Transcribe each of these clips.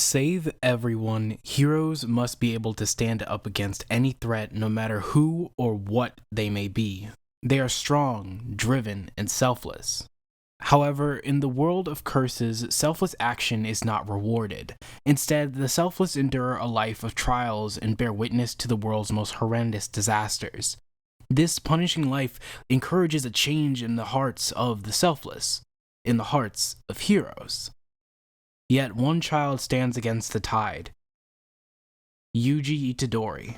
save everyone, heroes must be able to stand up against any threat, no matter who or what they may be. They are strong, driven, and selfless. However, in the world of curses, selfless action is not rewarded. Instead, the selfless endure a life of trials and bear witness to the world's most horrendous disasters. This punishing life encourages a change in the hearts of the selfless, in the hearts of heroes. Yet one child stands against the tide. Yuji Itadori,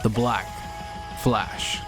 the Black Flash.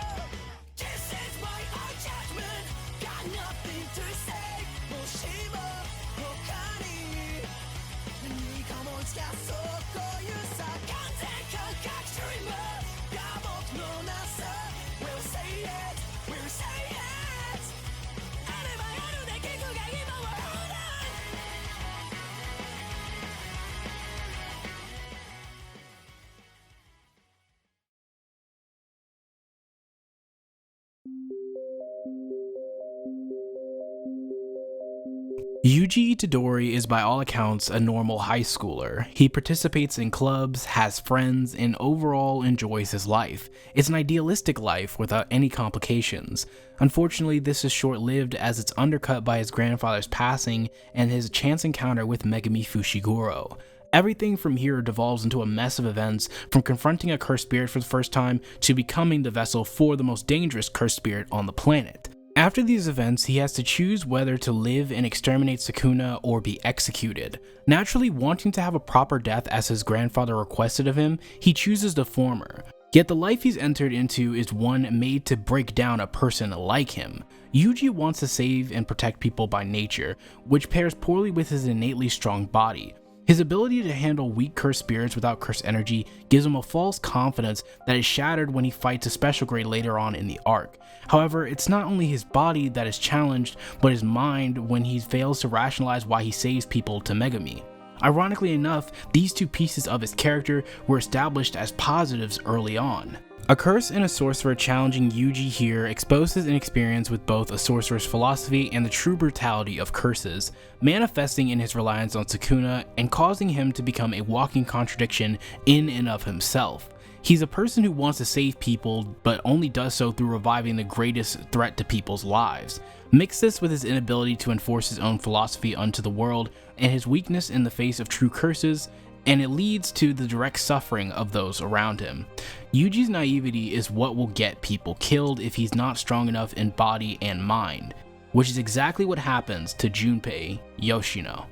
Yuji Itadori is by all accounts a normal high schooler. He participates in clubs, has friends, and overall enjoys his life. It's an idealistic life without any complications. Unfortunately, this is short-lived as it's undercut by his grandfather's passing and his chance encounter with Megumi Fushiguro. Everything from here devolves into a mess of events, from confronting a cursed spirit for the first time to becoming the vessel for the most dangerous cursed spirit on the planet. After these events, he has to choose whether to live and exterminate Sukuna or be executed. Naturally, wanting to have a proper death as his grandfather requested of him, he chooses the former. Yet the life he's entered into is one made to break down a person like him. Yuji wants to save and protect people by nature, which pairs poorly with his innately strong body. His ability to handle weak cursed spirits without cursed energy gives him a false confidence that is shattered when he fights a special grade later on in the arc. However, it's not only his body that is challenged, but his mind when he fails to rationalize why he saves people to Megumi. Ironically enough, these two pieces of his character were established as positives early on. A curse and a sorcerer challenging Yuji here exposes an experience with both a sorcerer's philosophy and the true brutality of curses, manifesting in his reliance on Sukuna and causing him to become a walking contradiction in and of himself. He's a person who wants to save people, but only does so through reviving the greatest threat to people's lives. Mix this with his inability to enforce his own philosophy unto the world and his weakness in the face of true curses, and it leads to the direct suffering of those around him. Yuji's naivety is what will get people killed if he's not strong enough in body and mind, which is exactly what happens to Junpei Yoshino.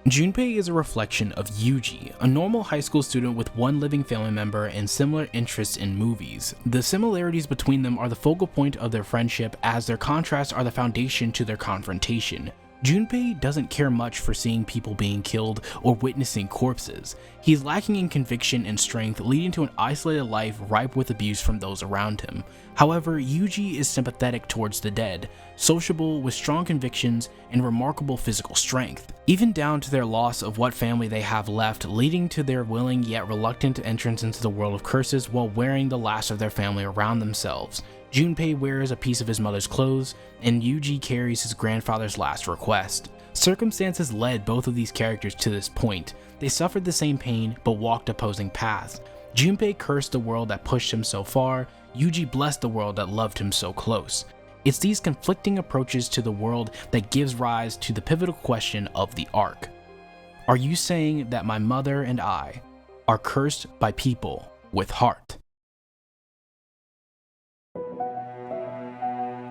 Junpei is a reflection of Yuji, a normal high school student with one living family member and similar interests in movies. The similarities between them are the focal point of their friendship, as their contrasts are the foundation to their confrontation. Junpei doesn't care much for seeing people being killed or witnessing corpses. He's lacking in conviction and strength, leading to an isolated life ripe with abuse from those around him. However, Yuji is sympathetic towards the dead, sociable with strong convictions and remarkable physical strength, even down to their loss of what family they have left, leading to their willing yet reluctant entrance into the world of curses while wearing the last of their family around themselves. Junpei wears a piece of his mother's clothes, and Yuji carries his grandfather's last request. Circumstances led both of these characters to this point. They suffered the same pain, but walked opposing paths. Junpei cursed the world that pushed him so far, Yuji blessed the world that loved him so close. It's these conflicting approaches to the world that gives rise to the pivotal question of the arc. Are you saying that my mother and I are cursed by people with heart?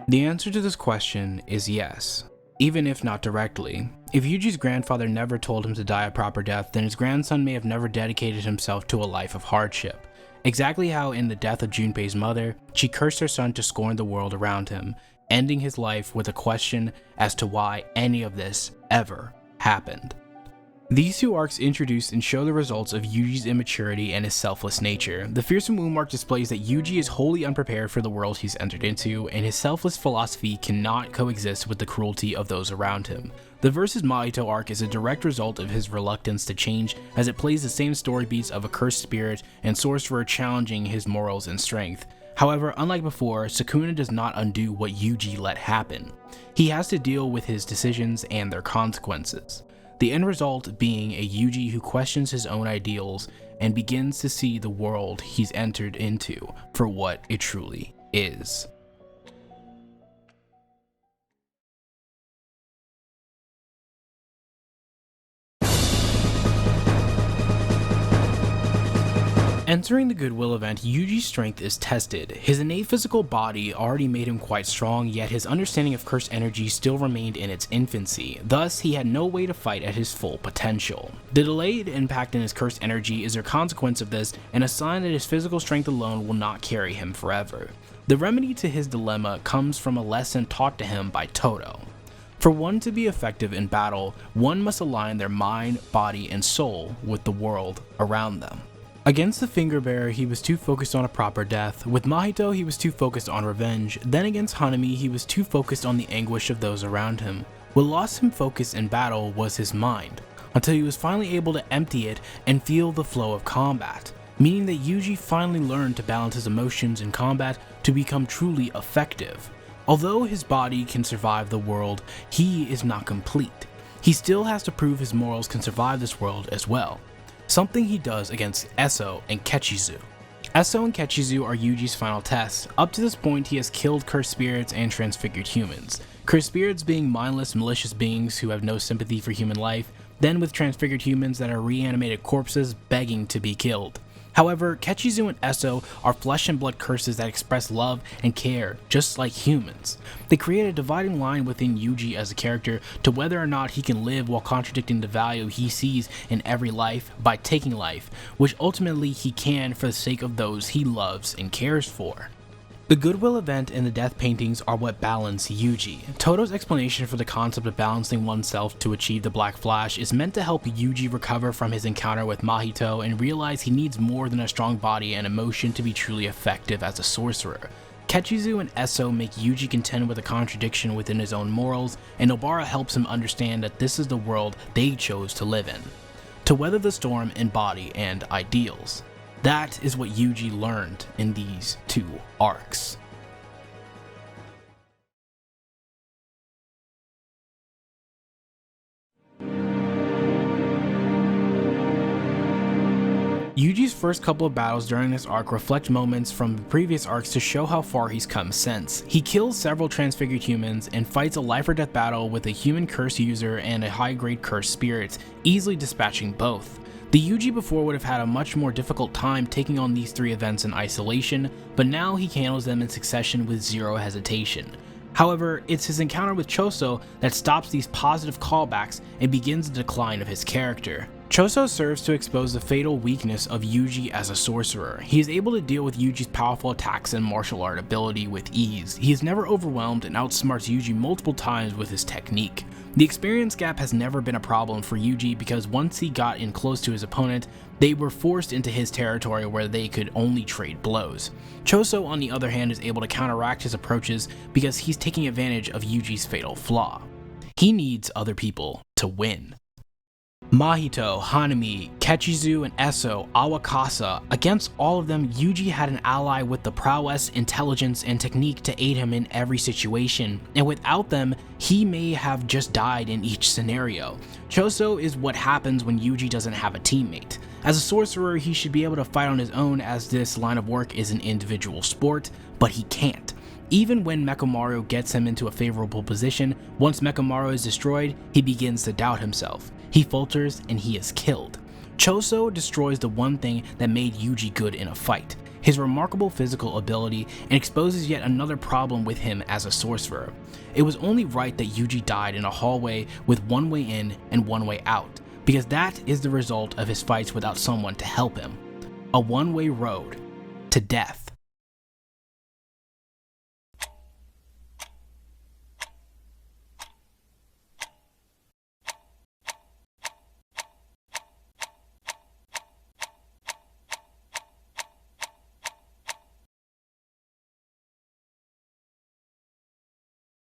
The answer to this question is yes, even if not directly. If Yuji's grandfather never told him to die a proper death, then his grandson may have never dedicated himself to a life of hardship. Exactly how in the death of Junpei's mother, she cursed her son to scorn the world around him, ending his life with a question as to why any of this ever happened. These two arcs introduce and show the results of Yuji's immaturity and his selfless nature. The Fearsome Womb arc displays that Yuji is wholly unprepared for the world he's entered into, and his selfless philosophy cannot coexist with the cruelty of those around him. The Versus Mahito arc is a direct result of his reluctance to change, as it plays the same story beats of a cursed spirit and sorcerer challenging his morals and strength. However, unlike before, Sukuna does not undo what Yuji let happen. He has to deal with his decisions and their consequences. the end result being a Yuji who questions his own ideals and begins to see the world he's entered into for what it truly is. Entering the Goodwill event, Yuji's strength is tested. His innate physical body already made him quite strong, yet his understanding of cursed energy still remained in its infancy. Thus, he had no way to fight at his full potential. The delayed impact in his cursed energy is a consequence of this, and a sign that his physical strength alone will not carry him forever. The remedy to his dilemma comes from a lesson taught to him by Todo. For one to be effective in battle, one must align their mind, body, and soul with the world around them. Against the Finger Bearer, he was too focused on a proper death. With Mahito, he was too focused on revenge. Then against Hanami, he was too focused on the anguish of those around him. What lost him focus in battle was his mind, until he was finally able to empty it and feel the flow of combat, meaning that Yuji finally learned to balance his emotions in combat to become truly effective. Although his body can survive the world, he is not complete. He still has to prove his morals can survive this world as well. Something he does against Eso and Kechizu. Eso and Kechizu are Yuji's final tests. Up to this point, he has killed cursed spirits and transfigured humans. Cursed spirits being mindless, malicious beings who have no sympathy for human life, then with transfigured humans that are reanimated corpses begging to be killed. However, Kechizu and Eso are flesh and blood curses that express love and care, just like humans. They create a dividing line within Yuji as a character to whether or not he can live while contradicting the value he sees in every life by taking life, which ultimately he can for the sake of those he loves and cares for. The Goodwill event and the death paintings are what balance Yuji. Todo's explanation for the concept of balancing oneself to achieve the Black Flash is meant to help Yuji recover from his encounter with Mahito and realize he needs more than a strong body and emotion to be truly effective as a sorcerer. Kechizu and Eso make Yuji contend with a contradiction within his own morals, and Nobara helps him understand that this is the world they chose to live in, to weather the storm in body and ideals. That is what Yuji learned in these two arcs. Yuji's first couple of battles during this arc reflect moments from the previous arcs to show how far he's come since. He kills several transfigured humans and fights a life or death battle with a human curse user and a high-grade curse spirit, easily dispatching both. The Yuji before would have had a much more difficult time taking on these three events in isolation, but now he handles them in succession with zero hesitation. However, it's his encounter with Choso that stops these positive callbacks and begins the decline of his character. Choso serves to expose the fatal weakness of Yuji as a sorcerer. He is able to deal with Yuji's powerful attacks and martial art ability with ease. He is never overwhelmed and outsmarts Yuji multiple times with his technique. The experience gap has never been a problem for Yuji because once he got in close to his opponent, they were forced into his territory where they could only trade blows. Choso, on the other hand, is able to counteract his approaches because he's taking advantage of Yuji's fatal flaw. He needs other people to win. Mahito, Hanami, Kechizu, and Eso, Awakasa, against all of them, Yuji had an ally with the prowess, intelligence, and technique to aid him in every situation, and without them, he may have just died in each scenario. Choso is what happens when Yuji doesn't have a teammate. As a sorcerer, he should be able to fight on his own as this line of work is an individual sport, but he can't. Even when Mechamaru gets him into a favorable position, once Mechamaru is destroyed, he begins to doubt himself. He falters and he is killed. Choso destroys the one thing that made Yuji good in a fight, his remarkable physical ability, and exposes yet another problem with him as a sorcerer. It was only right that Yuji died in a hallway with one way in and one way out, because that is the result of his fights without someone to help him. A one-way road to death.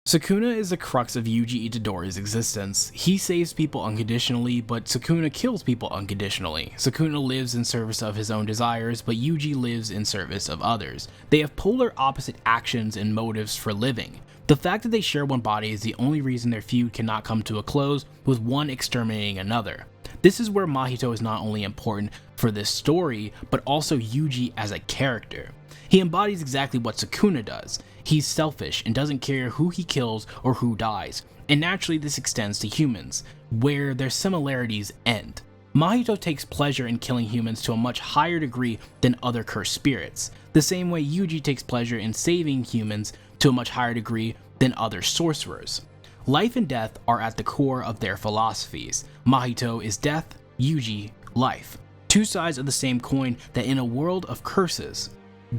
Sukuna is the crux of Yuji Itadori's existence. He saves people unconditionally, but Sukuna kills people unconditionally. Sukuna lives in service of his own desires, but Yuji lives in service of others. They have polar opposite actions and motives for living. The fact that they share one body is the only reason their feud cannot come to a close, with one exterminating another. This is where Mahito is not only important for this story, but also Yuji as a character. He embodies exactly what Sukuna does. He's selfish and doesn't care who he kills or who dies, and naturally this extends to humans, where their similarities end. Mahito takes pleasure in killing humans to a much higher degree than other cursed spirits, the same way Yuji takes pleasure in saving humans to a much higher degree than other sorcerers. Life and death are at the core of their philosophies. Mahito is death, Yuji, life. Two sides of the same coin that in a world of curses,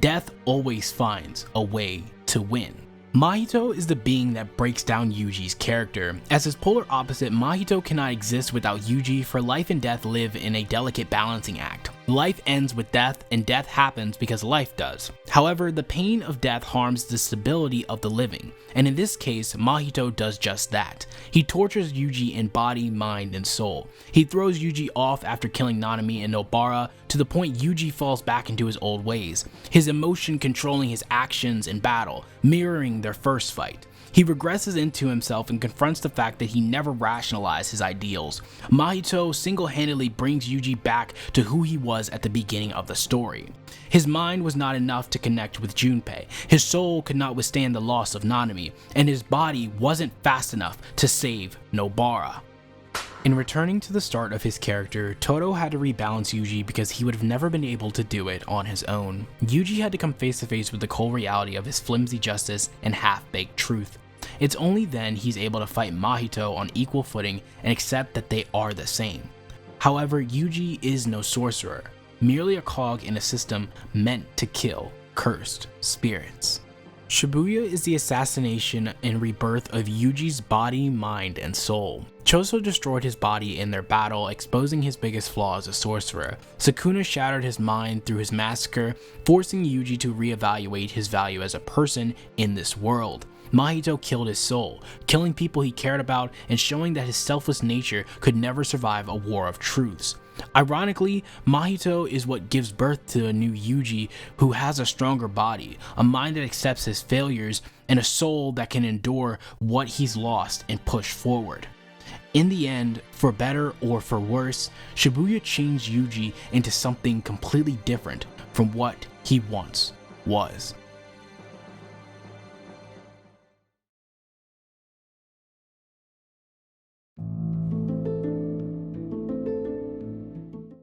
death always finds a way to win. Mahito is the being that breaks down Yuji's character. As his polar opposite, Mahito cannot exist without Yuji, for life and death live in a delicate balancing act. Life ends with death, and death happens because life does. However, the pain of death harms the stability of the living, and in this case, Mahito does just that. He tortures Yuji in body, mind, and soul. He throws Yuji off after killing Nanami and Nobara to the point Yuji falls back into his old ways, his emotion controlling his actions in battle, mirroring their first fight. He regresses into himself and confronts the fact that he never rationalized his ideals. Mahito single-handedly brings Yuji back to who he was at the beginning of the story. His mind was not enough to connect with Junpei, his soul could not withstand the loss of Nanami, and his body wasn't fast enough to save Nobara. In returning to the start of his character, Todo had to rebalance Yuji because he would have never been able to do it on his own. Yuji had to come face to face with the cold reality of his flimsy justice and half-baked truth. It's only then he's able to fight Mahito on equal footing and accept that they are the same. However, Yuji is no sorcerer, merely a cog in a system meant to kill cursed spirits. Shibuya is the assassination and rebirth of Yuji's body, mind, and soul. Choso destroyed his body in their battle, exposing his biggest flaw as a sorcerer. Sukuna shattered his mind through his massacre, forcing Yuji to reevaluate his value as a person in this world. Mahito killed his soul, killing people he cared about and showing that his selfless nature could never survive a war of truths. Ironically, Mahito is what gives birth to a new Yuji who has a stronger body, a mind that accepts his failures, and a soul that can endure what he's lost and push forward. In the end, for better or for worse, Shibuya changed Yuji into something completely different from what he once was.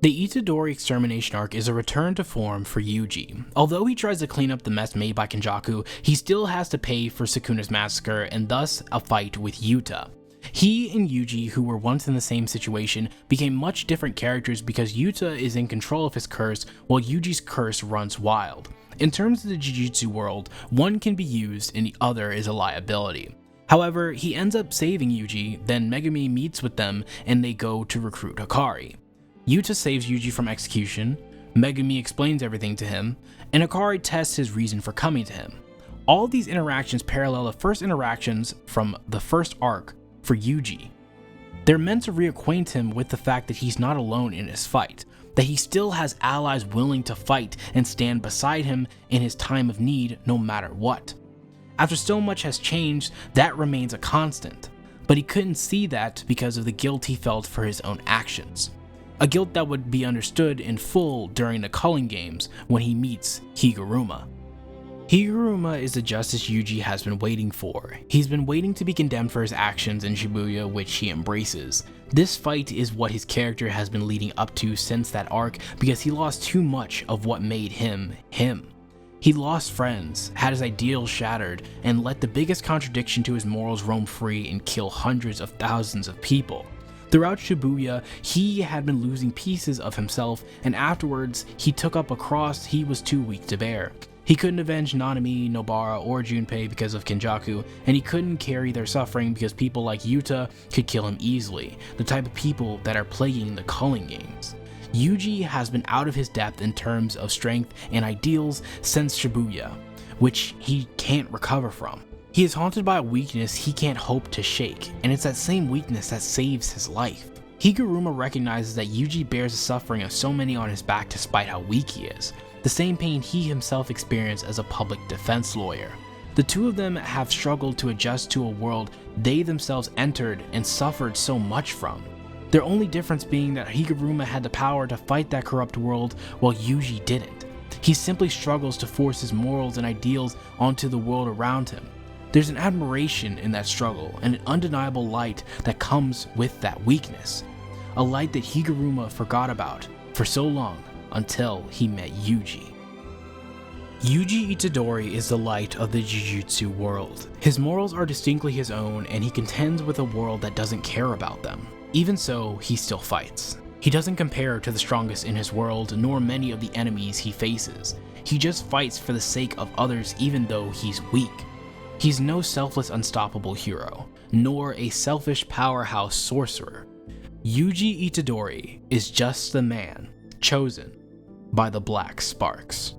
The Itadori extermination arc is a return to form for Yuji. Although he tries to clean up the mess made by Kenjaku, he still has to pay for Sukuna's massacre and thus a fight with Yuta. He and Yuji, who were once in the same situation, became much different characters because Yuta is in control of his curse while Yuji's curse runs wild. In terms of the Jujutsu world, one can be used and the other is a liability. However, he ends up saving Yuji, then Megumi meets with them and they go to recruit Hikari. Yuta saves Yuji from execution, Megumi explains everything to him, and Hikari tests his reason for coming to him. All of these interactions parallel the first interactions from the first arc for Yuji. They're meant to reacquaint him with the fact that he's not alone in his fight, that he still has allies willing to fight and stand beside him in his time of need no matter what. After so much has changed, that remains a constant, but he couldn't see that because of the guilt he felt for his own actions. A guilt that would be understood in full during the Culling Games when he meets Higuruma. Higuruma is the justice Yuji has been waiting for. He's been waiting to be condemned for his actions in Shibuya, which he embraces. This fight is what his character has been leading up to since that arc because he lost too much of what made him, him. He lost friends, had his ideals shattered, and let the biggest contradiction to his morals roam free and kill hundreds of thousands of people. Throughout Shibuya, he had been losing pieces of himself, and afterwards, he took up a cross he was too weak to bear. He couldn't avenge Nanami, Nobara, or Junpei because of Kenjaku, and he couldn't carry their suffering because people like Yuta could kill him easily, the type of people that are plaguing the Culling Games. Yuji has been out of his depth in terms of strength and ideals since Shibuya, which he can't recover from. He is haunted by a weakness he can't hope to shake, and it's that same weakness that saves his life. Higuruma recognizes that Yuji bears the suffering of so many on his back despite how weak he is, the same pain he himself experienced as a public defense lawyer. The two of them have struggled to adjust to a world they themselves entered and suffered so much from. Their only difference being that Higuruma had the power to fight that corrupt world while Yuji didn't. He simply struggles to force his morals and ideals onto the world around him. There's an admiration in that struggle and an undeniable light that comes with that weakness. A light that Higuruma forgot about for so long until he met Yuji. Yuji Itadori is the light of the Jujutsu world. His morals are distinctly his own, and he contends with a world that doesn't care about them. Even so, he still fights. He doesn't compare to the strongest in his world, nor many of the enemies he faces. He just fights for the sake of others even though he's weak. He's no selfless unstoppable hero, nor a selfish powerhouse sorcerer. Yuji Itadori is just the man chosen by the Black Sparks.